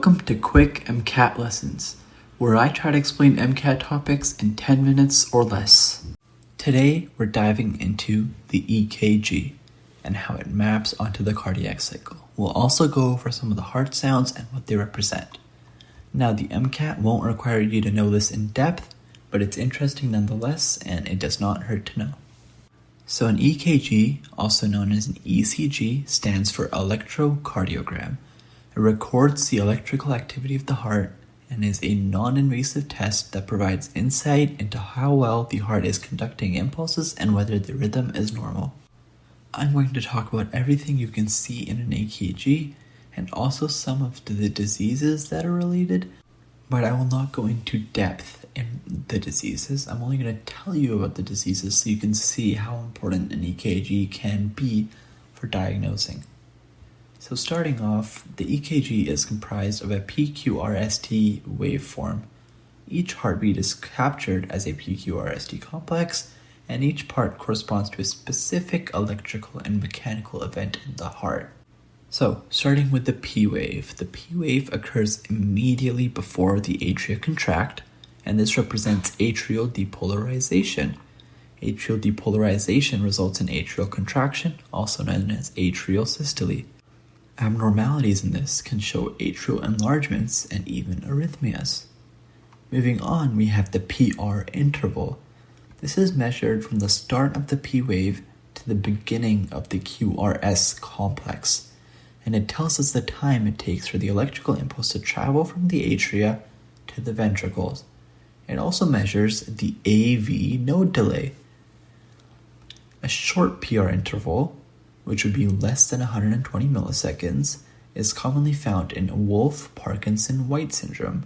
Welcome to Quick MCAT Lessons, where I try to explain MCAT topics in 10 minutes or less. Today, we're diving into the EKG and how it maps onto the cardiac cycle. We'll also go over some of the heart sounds and what they represent. Now, the MCAT won't require you to know this in depth, but it's interesting nonetheless, and it does not hurt to know. So an EKG, also known as an ECG, stands for electrocardiogram. It records the electrical activity of the heart and is a non-invasive test that provides insight into how well the heart is conducting impulses and whether the rhythm is normal. I'm going to talk about everything you can see in an EKG and also some of the diseases that are related, but I will not go into depth in the diseases. I'm only going to tell you about the diseases so you can see how important an EKG can be for diagnosing. So starting off, the EKG is comprised of a PQRST waveform. Each heartbeat is captured as a PQRST complex, and each part corresponds to a specific electrical and mechanical event in the heart. So, starting with the P wave. The P wave occurs immediately before the atria contract, and this represents atrial depolarization. Atrial depolarization results in atrial contraction, also known as atrial systole. Abnormalities in this can show atrial enlargements and even arrhythmias. Moving on, we have the PR interval. This is measured from the start of the P wave to the beginning of the QRS complex, and it tells us the time it takes for the electrical impulse to travel from the atria to the ventricles. It also measures the AV node delay. A short PR interval, which would be less than 120 milliseconds, is commonly found in Wolff-Parkinson-White syndrome.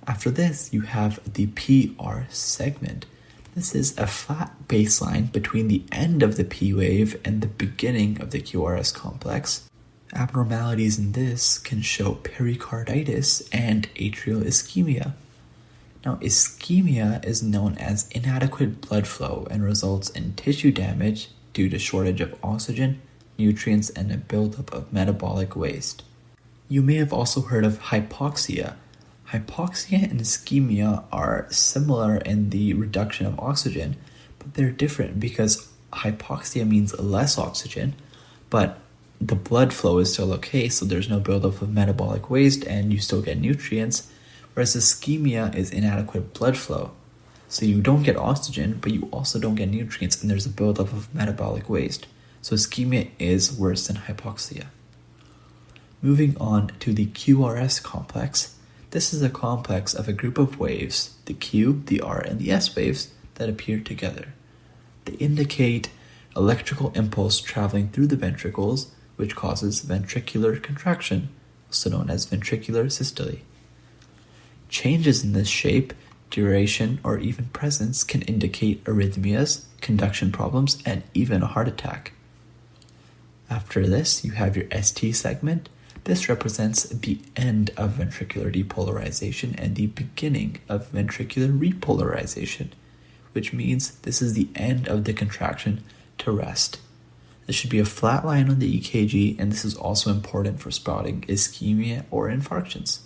After this, you have the PR segment. This is a flat baseline between the end of the P wave and the beginning of the QRS complex. Abnormalities in this can show pericarditis and atrial ischemia. Now, ischemia is known as inadequate blood flow and results in tissue damage due to shortage of oxygen, nutrients, and a buildup of metabolic waste. You may have also heard of hypoxia. Hypoxia and ischemia are similar in the reduction of oxygen, but they're different because hypoxia means less oxygen, but the blood flow is still okay, so there's no buildup of metabolic waste and you still get nutrients, whereas ischemia is inadequate blood flow. So you don't get oxygen, but you also don't get nutrients, and there's a buildup of metabolic waste. So ischemia is worse than hypoxia. Moving on to the QRS complex. This is a complex of a group of waves, the Q, the R, and the S waves, that appear together. They indicate electrical impulse traveling through the ventricles, which causes ventricular contraction, also known as ventricular systole. Changes in this shape, duration, or even presence can indicate arrhythmias, conduction problems, and even a heart attack. After this, you have your ST segment. This represents the end of ventricular depolarization and the beginning of ventricular repolarization, which means this is the end of the contraction to rest. This should be a flat line on the EKG, and this is also important for spotting ischemia or infarctions.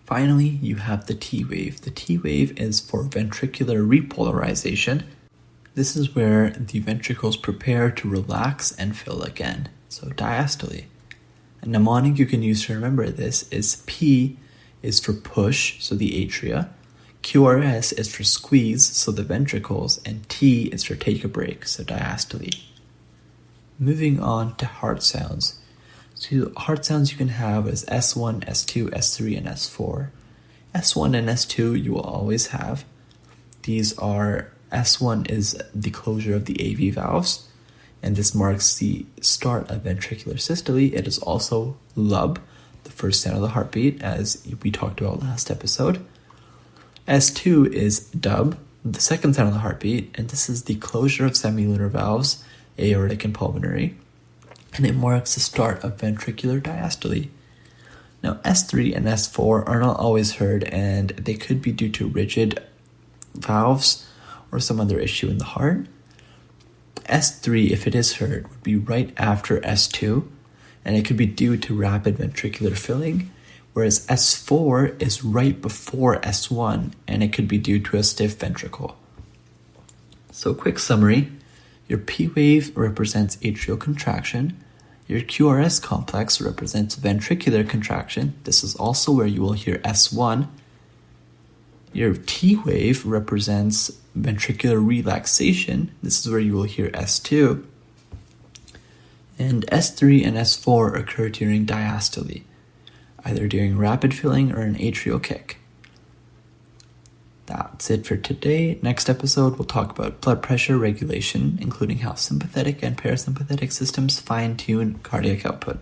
Finally, you have the T wave. The T wave is for ventricular repolarization. This is where the ventricles prepare to relax and fill again, so diastole. A mnemonic you can use to remember this is P is for push, so the atria, QRS is for squeeze, so the ventricles, and T is for take a break, so diastole. Moving on to heart sounds. So heart sounds you can have is S1, S2, S3, and S4. S1 and S2 you will always have. These are, S1 is the closure of the AV valves, and this marks the start of ventricular systole. It is also lub, the first sound of the heartbeat, as we talked about last episode. S2 is dub, the second sound of the heartbeat, and this is the closure of semilunar valves, aortic and pulmonary, and it marks the start of ventricular diastole. Now, S3 and S4 are not always heard, and they could be due to rigid valves or some other issue in the heart. S3, if it is heard, would be right after S2, and it could be due to rapid ventricular filling, whereas S4 is right before S1, and it could be due to a stiff ventricle. So quick summary, your P wave represents atrial contraction, your QRS complex represents ventricular contraction, this is also where you will hear S1, your T wave represents ventricular relaxation, this is where you will hear S2, and S3 and S4 occur during diastole, either during rapid filling or an atrial kick. That's it for today. Next episode, we'll talk about blood pressure regulation, including how sympathetic and parasympathetic systems fine-tune cardiac output.